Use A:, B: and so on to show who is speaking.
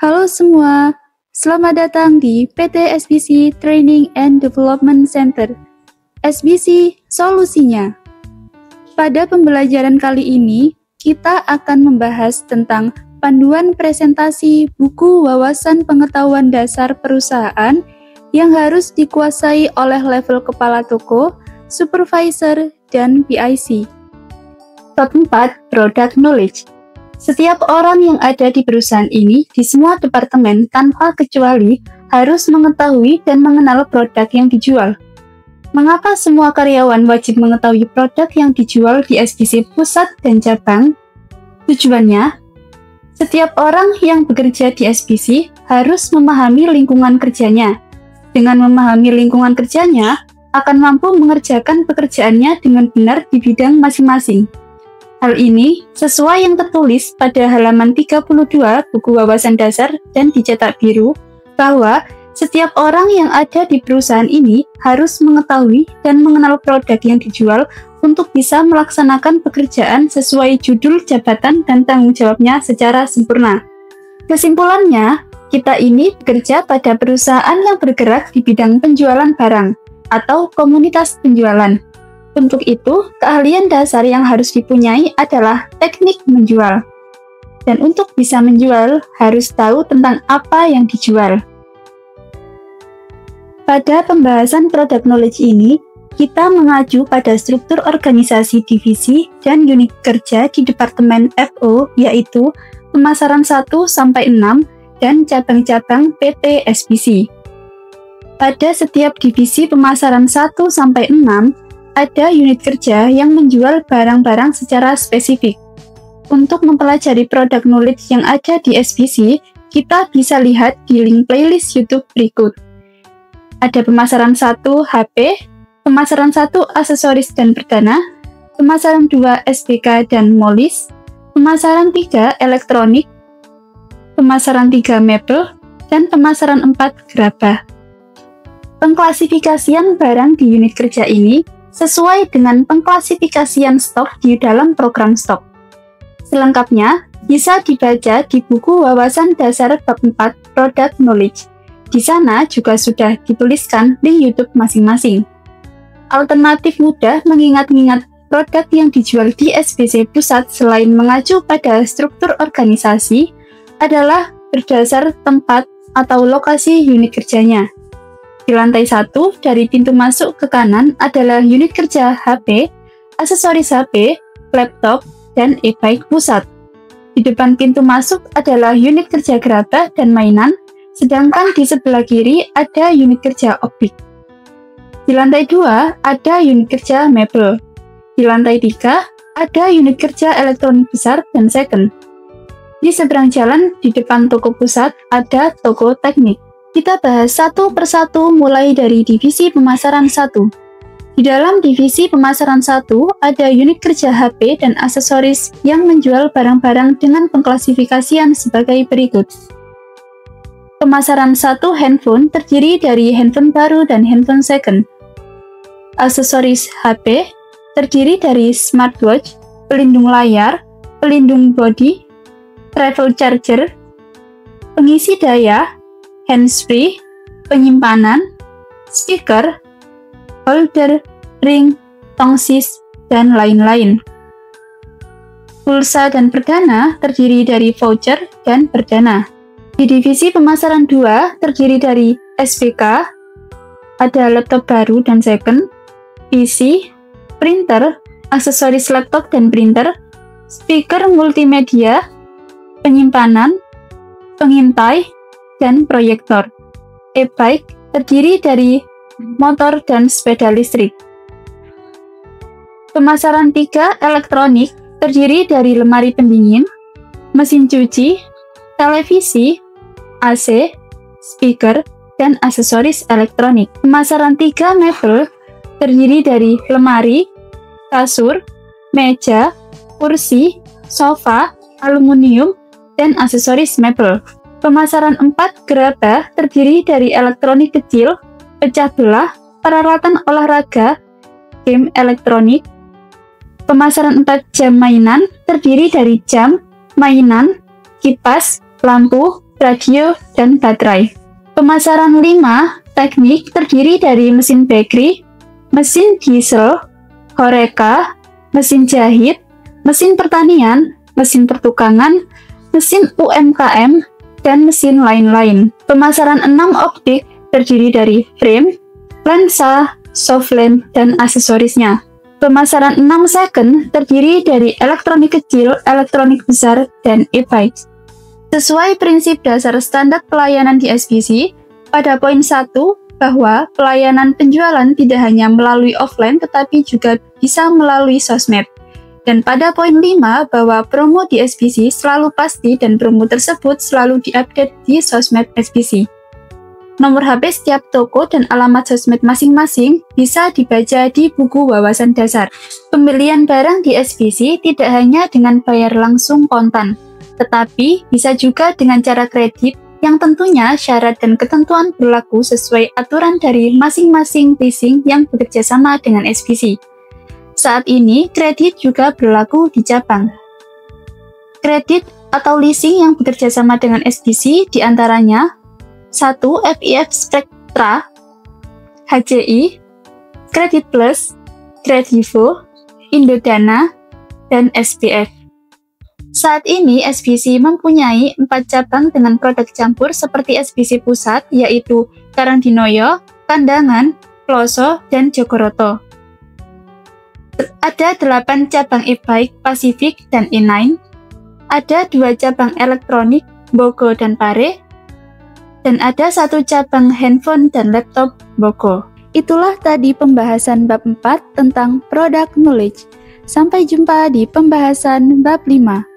A: Halo semua, selamat datang di PT SBC Training and Development Center. SBC Solusinya. Pada pembelajaran kali ini, kita akan membahas tentang panduan presentasi buku wawasan pengetahuan dasar perusahaan yang harus dikuasai oleh level kepala toko, supervisor, dan PIC. Bab 4, Product Knowledge. Setiap orang yang ada di perusahaan ini di semua departemen tanpa kecuali harus mengetahui dan mengenal produk yang dijual. Mengapa semua karyawan wajib mengetahui produk yang dijual di SBC pusat dan cabang? Tujuannya, setiap orang yang bekerja di SBC harus memahami lingkungan kerjanya. Dengan memahami lingkungan kerjanya, akan mampu mengerjakan pekerjaannya dengan benar di bidang masing-masing. Hal ini sesuai yang tertulis pada halaman 32 buku wawasan dasar dan dicetak biru, bahwa setiap orang yang ada di perusahaan ini harus mengetahui dan mengenal produk yang dijual untuk bisa melaksanakan pekerjaan sesuai judul jabatan dan tanggung jawabnya secara sempurna. Kesimpulannya, kita ini bekerja pada perusahaan yang bergerak di bidang penjualan barang atau komunitas penjualan. Untuk itu, keahlian dasar yang harus dipunyai adalah teknik menjual. Dan untuk bisa menjual, harus tahu tentang apa yang dijual. Pada pembahasan product knowledge ini, kita mengacu pada struktur organisasi divisi dan unit kerja di Departemen FO, yaitu pemasaran 1-6 dan cabang-cabang PT SBC. Pada setiap divisi pemasaran 1-6, ada unit kerja yang menjual barang-barang secara spesifik. Untuk mempelajari product knowledge yang ada di SBC, kita bisa lihat di link playlist YouTube berikut. Ada pemasaran 1 HP, pemasaran 1 aksesoris dan perdana, pemasaran 2 SPK dan molis, pemasaran 3 elektronik, pemasaran 3 mebel, dan pemasaran 4 gerabah. Pengklasifikasian barang di unit kerja ini sesuai dengan pengklasifikasian stok di dalam program stok. Selengkapnya bisa dibaca di buku wawasan dasar bab 4 Product Knowledge. Di sana juga sudah dituliskan link YouTube masing-masing. Alternatif mudah mengingat-ingat produk yang dijual di SBC pusat selain mengacu pada struktur organisasi adalah berdasar tempat atau lokasi unit kerjanya. Di lantai 1 dari pintu masuk ke kanan adalah unit kerja HP, aksesoris HP, laptop, dan e-bike pusat. Di depan pintu masuk adalah unit kerja gerabah dan mainan, sedangkan di sebelah kiri ada unit kerja optik. Di lantai 2 ada unit kerja mebel. Di lantai 3 ada unit kerja elektronik besar dan second. Di seberang jalan di depan toko pusat ada toko teknik. Kita bahas satu persatu mulai dari divisi pemasaran 1. Di dalam divisi pemasaran 1 ada unit kerja HP dan aksesoris yang menjual barang-barang dengan pengklasifikasian sebagai berikut. Pemasaran 1 handphone terdiri dari handphone baru dan handphone second. Aksesoris HP terdiri dari smartwatch, pelindung layar, pelindung bodi, travel charger, pengisi daya, handsfree, penyimpanan, speaker, holder, ring, tongsis, dan lain-lain. Pulsa dan perdana terdiri dari voucher dan perdana. Di divisi pemasaran 2 terdiri dari SPK, ada laptop baru dan second, PC, printer, aksesoris laptop dan printer, speaker multimedia, penyimpanan, pengintai, dan proyektor. E-bike terdiri dari motor dan sepeda listrik. Pemasaran 3 elektronik terdiri dari lemari pendingin, mesin cuci, televisi, AC, speaker, dan aksesoris elektronik. Pemasaran 3 mebel terdiri dari lemari, kasur, meja, kursi, sofa, aluminium, dan aksesoris mebel. Pemasaran 4 gerabah terdiri dari elektronik kecil, pecah belah, peralatan olahraga, game elektronik. Pemasaran 4 jam mainan terdiri dari jam, mainan, kipas, lampu, radio, dan baterai. Pemasaran 5 teknik terdiri dari mesin bakery, mesin diesel, Horeca, mesin jahit, mesin pertanian, mesin pertukangan, mesin UMKM, dan mesin lain-lain. Pemasaran 6 optik terdiri dari frame, lensa, softlens, dan aksesorisnya. Pemasaran 6 second terdiri dari elektronik kecil, elektronik besar, dan e-bike. Sesuai prinsip dasar standar pelayanan di SBC, pada poin 1, bahwa pelayanan penjualan tidak hanya melalui offline tetapi juga bisa melalui sosmed. Dan pada poin 5, bahwa promo di SBC selalu pasti dan promo tersebut selalu diupdate di sosmed SBC. Nomor HP setiap toko dan alamat sosmed masing-masing bisa dibaca di buku wawasan dasar. Pembelian barang di SBC tidak hanya dengan bayar langsung kontan, tetapi bisa juga dengan cara kredit yang tentunya syarat dan ketentuan berlaku sesuai aturan dari masing-masing leasing yang bekerja sama dengan SBC. Saat ini, kredit juga berlaku di Jepang. Kredit atau leasing yang bekerja sama dengan SBC diantaranya 1. FIF Spectra, HCI, Kredit Plus, Kredivo, Indodana, dan SPF. Saat ini SBC mempunyai 4 cabang dengan produk campur seperti SBC Pusat, yaitu Karangdinoyo, Kandangan, Ploso, dan Jogoroto. Ada 8 cabang e-bike Pacific dan E9, ada 2 cabang elektronik Bogo dan Pare, dan ada 1 cabang handphone dan laptop Bogo. Itulah tadi pembahasan bab 4 tentang product knowledge. Sampai jumpa di pembahasan bab 5.